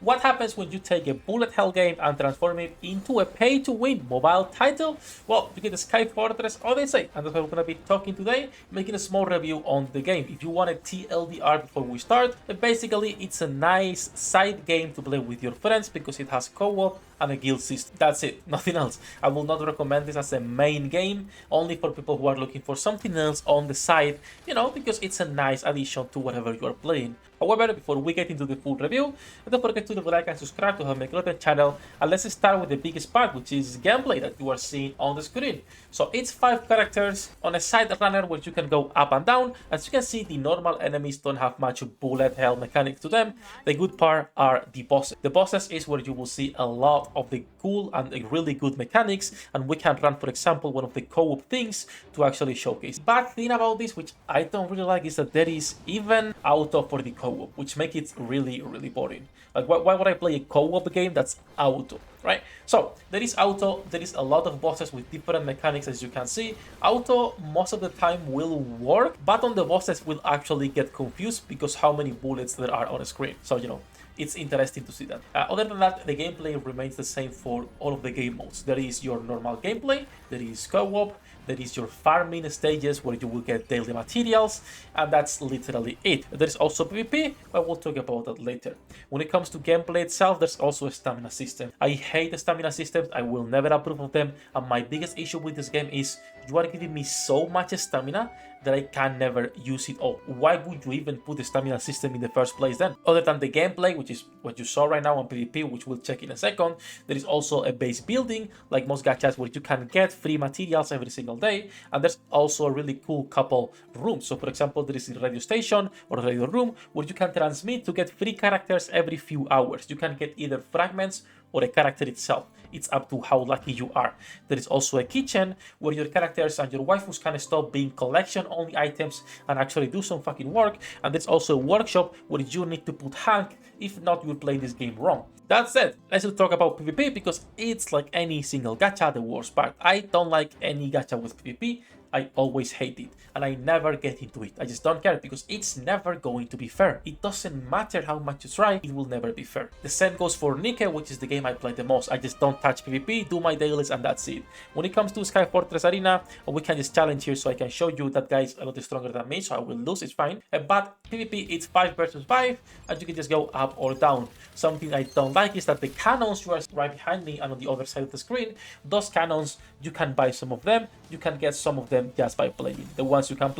What happens when you take a bullet hell game and transform it into a pay-to-win mobile title? Well, you get the Sky Fortress Odyssey, and that's what we're going to be talking today, making a small review on the game. If you want a TLDR before we start, basically it's a nice side game to play with your friends because it has co-op and a guild system. That's it, nothing else. I will not recommend this as a main game, only for people who are looking for something else on the side, because it's a nice addition to whatever you are playing. However, before we get into the full review, don't forget to leave a like and subscribe to help me grow the channel, and let's start with the biggest part, which is gameplay that you are seeing on the screen. So it's 5 characters on a side runner where you can go up and down. As you can see, the normal enemies don't have much bullet hell mechanics to them. The good part are the bosses. The bosses is where you will see a lot of the cool and really good mechanics, and we can run, for example, one of the co-op things to actually showcase. Bad thing about this, which I don't really like, is that there is even auto for the co-op, which makes it really boring. Like, why would I play a co-op game that's auto, right? So there is auto, there is a lot of bosses with different mechanics, as you can see. Auto most of the time will work, but on the bosses will actually get confused because how many bullets there are on a screen. So it's interesting to see that. Other than that, the gameplay remains the same for all of the game modes. There is your normal gameplay, there is co-op, there is your farming stages where you will get daily materials, and that's literally it. There's also PvP, but we'll talk about that later. When it comes to gameplay itself, there's also a stamina system. I hate the stamina systems, I will never approve of them, and my biggest issue with this game is you are giving me so much stamina that I can never use it all. Why would you even put the stamina system in the first place then? Other than the gameplay, which is what you saw right now on PvP, which we'll check in a second, there is also a base building, like most gachas, where you can get free materials every single day, and there's also a really cool couple rooms. So for example, there is a radio station or a radio room where you can transmit to get free characters every few hours. You can get either fragments or a character itself. It's up to how lucky you are. There is also a kitchen where your characters and your waifus can stop being collection-only items and actually do some fucking work. And there's also a workshop where you need to put Hank, if not, you'll play this game wrong. That said, let's talk about PvP because it's like any single gacha, the worst part. I don't like any gacha with PvP. I always hate it, and I never get into it. I just don't care because it's never going to be fair. It doesn't matter how much you try, it will never be fair. The same goes for Nikke, which is the game I play the most. I just don't touch PvP, do my dailies, and that's it. When it comes to Sky Fortress Arena, we can just challenge here so I can show you that guy is a lot stronger than me, so I will lose, it's fine. But PvP, it's 5 versus 5, and you can just go up or down. Something I don't like is that the cannons you are right behind me and on the other side of the screen, those cannons, you can buy some of them, you can get some of them just by playing. The ones you can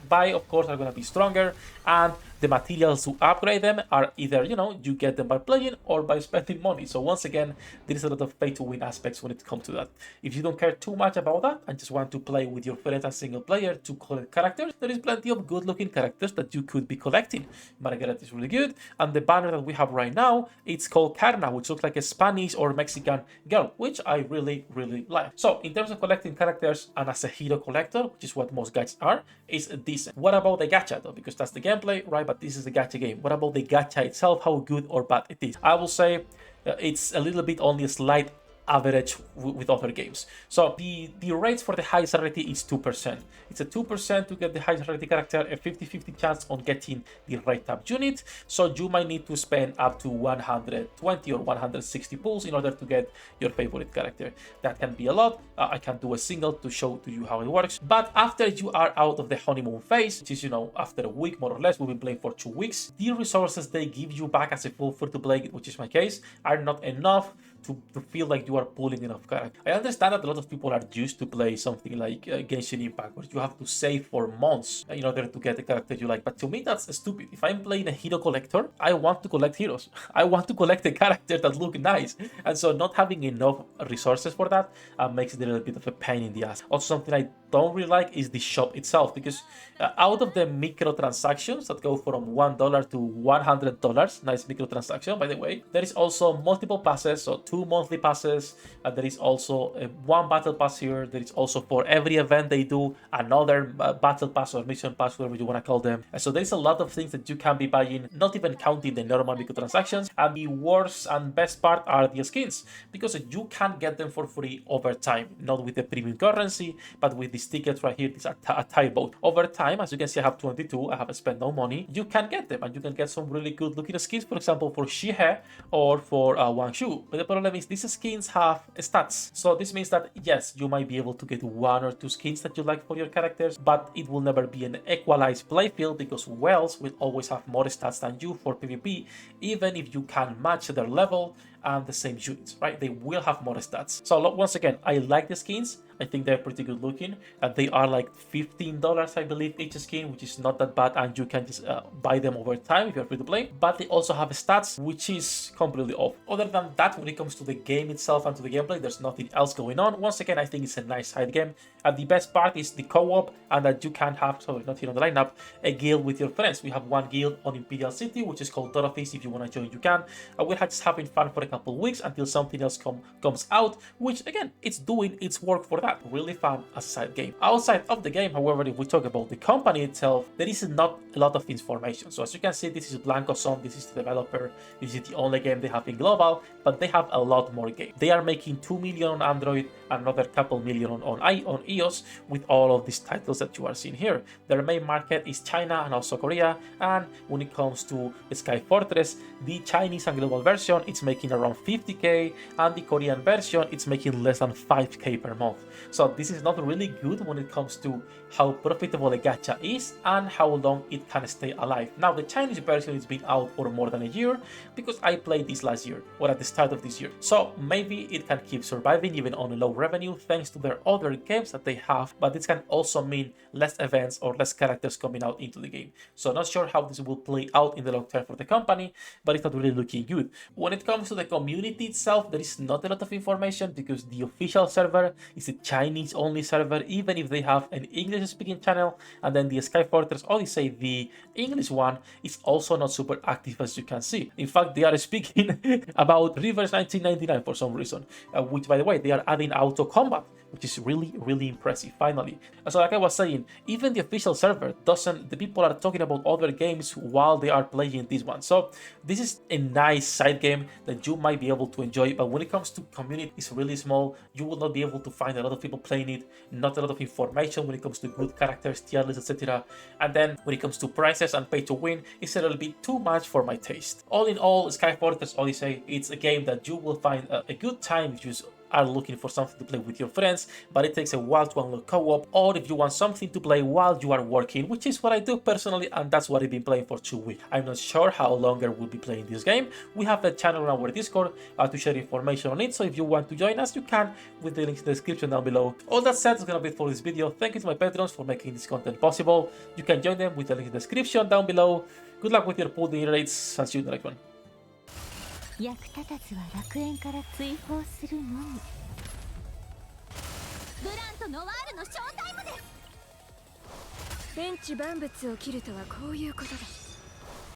buy, of course, are going to be stronger, and the materials to upgrade them are either, you get them by playing or by spending money. So once again, there is a lot of pay-to-win aspects when it comes to that. If you don't care too much about that and just want to play with your friends as single player to collect characters, there is plenty of good-looking characters that you could be collecting. Margaret is really good, and the banner that we have right now, it's called Karna, which looks like a Spanish or Mexican girl, which I really like. So in terms of collecting characters and as a hero collector, which is what most gachas are, it's decent. What about the gacha though? Because that's the gameplay, right? But this is the gacha game. What about the gacha itself? How good or bad it is? I will say it's a little bit only a slight average with other games. So the rates for the highest rarity is 2%. It's a 2% to get the highest rarity character, a 50-50 chance on getting the right tab unit. So you might need to spend up to 120 or 160 pulls in order to get your favorite character. That can be a lot. I can do a single to show to you how it works. But after you are out of the honeymoon phase, which is, after a week more or less, we've been playing for 2 weeks, the resources they give you back as a full free-to-play, which is my case, are not enough to feel like you are pulling enough character. I understand that a lot of people are used to play something like Genshin Impact, where you have to save for months in order to get the character you like. But to me, that's stupid. If I'm playing a hero collector, I want to collect heroes. I want to collect the characters that look nice. And so not having enough resources for that makes it a little bit of a pain in the ass. Also, something I don't really like is the shop itself, because out of the microtransactions that go from $1 to $100, nice microtransaction by the way, there is also multiple passes, so 2 monthly passes, passes. There is also one battle pass here. There is also for every event they do another battle pass or mission pass, whatever you want to call them. So there is a lot of things that you can be buying, not even counting the normal microtransactions. And the worst and best part are the skins, because you can get them for free over time, not with the premium currency, but with these tickets right here. These are a Thai boat. Over time, as you can see, I have 22. I haven't spent no money. You can get them, and you can get some really good looking skins, for example, for Shihe or for Wang Shu. But the problem is these skins have stats. So this means that yes, you might be able to get 1 or 2 skins that you like for your characters, but it will never be an equalized playfield, because whales will always have more stats than you for PvP, even if you can match their level and the same units, right? They will have more stats. So once again, I like the skins. I think they're pretty good looking. They are like $15, I believe, each skin, which is not that bad, and you can just buy them over time if you're free to play. But they also have stats, which is completely off. Other than that, when it comes to the game itself and to the gameplay, there's nothing else going on. Once again, I think it's a nice side game. And the best part is the co-op, and that you can have, so not here on the lineup, a guild with your friends. We have one guild on Imperial City, which is called Odyssey. If you want to join, you can. We're just having fun for a couple weeks until something else comes out, which again, it's doing its work for that. Really fun as a side game. Outside of the game, however, if we talk about the company itself, there is not a lot of information. So as you can see, this is Blanco Son, this is the developer, this is the only game they have in global, but they have a lot more games. They are making 2 million on Android, another couple million on iOS, with all of these titles that you are seeing here. Their main market is China and also Korea, and when it comes to Sky Fortress, the Chinese and global version, it's making around 50k, and the Korean version, it's making less than 5k per month. So this is not really good when it comes to how profitable a gacha is and how long it can stay alive. Now, the Chinese version has been out for more than a year, because I played this last year, or at the start of this year. So maybe it can keep surviving even on a low revenue thanks to their other games that they have, but this can also mean less events or less characters coming out into the game. So not sure how this will play out in the long term for the company, but it's not really looking good. When it comes to the community itself, there is not a lot of information, because the official server is a Chinese only server, even if they have an English speaking channel, and then the Sky Fortress Odyssey, the English one, is also not super active, as you can see. In fact, they are speaking about Rivers 1999 for some reason, which, by the way, they are adding auto combat, which is really impressive, finally. So like I was saying, even the official server doesn't, the people are talking about other games while they are playing this one. So this is a nice side game that you might be able to enjoy, but when it comes to community, it's really small. You will not be able to find a lot of people playing it, not a lot of information when it comes to good characters, tier lists, etc. And then when it comes to prices and pay to win, it's a little bit too much for my taste. All in all, Sky Fortress Odyssey, it's a game that you will find a good time if you are looking for something to play with your friends, but it takes a while to unlock co-op, or if you want something to play while you are working, which is what I do personally, and that's what I've been playing for 2 weeks. I'm not sure how longer we'll be playing this game. We have a channel on our Discord to share information on it, so if you want to join us, you can, with the links in the description down below. All that said, it's gonna be it for this video. Thank you to my patrons for making this content possible. You can join them with the link in the description down below. Good luck with your pool dinner rates, and see you in the next one. 役立たずは楽園から追放するのみ。ブランとノワールのショータイムです。天地万物を切るとはこういうことだ。